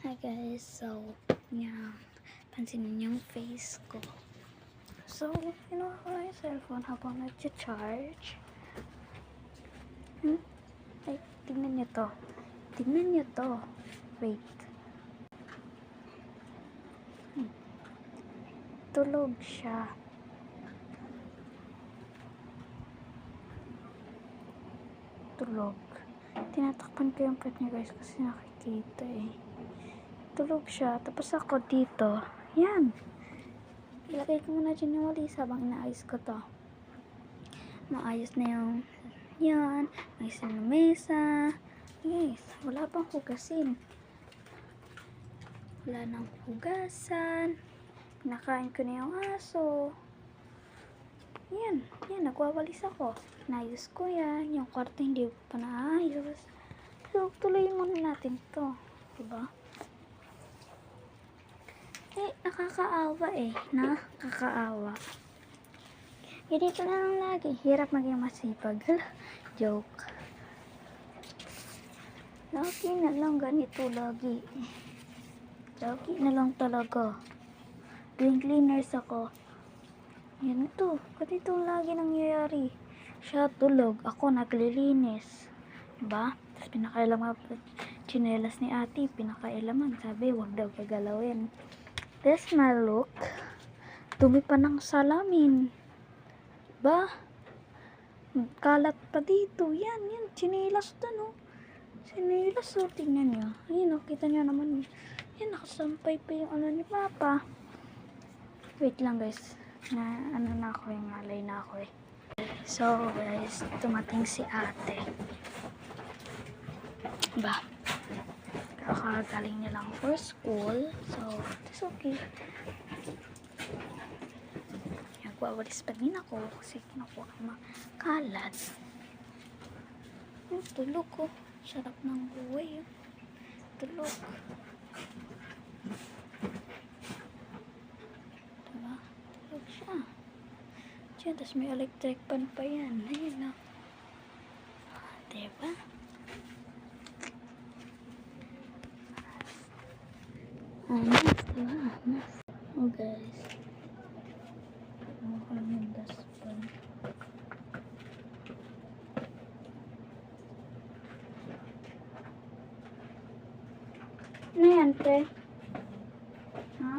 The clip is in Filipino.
Hi guys, so yeah, pansinin yung face ko. So, kinuha ko na yung cellphone habang nag-charge. Ay, tingnan nyo to. Tingnan nyo to. Wait. Tulog siya. Tulog. Tinatakpan ko yung pet niya guys kasi nakikita eh. Tulog siya. Tapos ako dito. Yan. Ilagay ko muna dyan yung walis habang inaayos ko to. Maayos na yung yan. Maayos na yung mesa. Guys, wala pang hugasin. Wala nang hugasan. Pinakain ko na yung aso. Yan. Yan, nagwawalis ako. Naayos ko yan. Yung kwarto hindi pa naayos. So, tuloy muna natin to. Diba? Eh, nakakaawa eh. Nakakaawa. Ganito na lang lagi. Hirap maging masipag. Joke. Lagi na lang ganito lagi. Lagi na lang talaga. Doing cleaners ako. Yan ito. Ganito lagi nangyayari. Siya tulog. Ako naglilinis. Diba? Tapos pinakailaman chinelas ni ate. Pinakailaman. Sabi, wag daw gagalawin. This my look. Dumi pa ng salamin. Diba? Kalat pa dito. Yan, yan. Chinelas dun, oh. Chinelas, oh. Tingnan nyo. Ayun, oh. Kita nyo naman. Yan, nakasampay pa yung ano ni Papa. Wait lang, guys. Ano na ako, yung alay na ako, eh. So, guys, tumating si ate. Diba? Kakagaling niya lang for school. So, it's okay. Nagwawalis pa din ako kasi kinukuha ko mga kalat. Yung tulog ko. Sarap ng buhay. Tulog. Diba? Tulog siya. Diyan, tas may electric pan pa yan. Ayun na. Diba? Nice, diba? Nice. Oh, guys. Ako lang yung dustpan. Ano yan, te? Ha?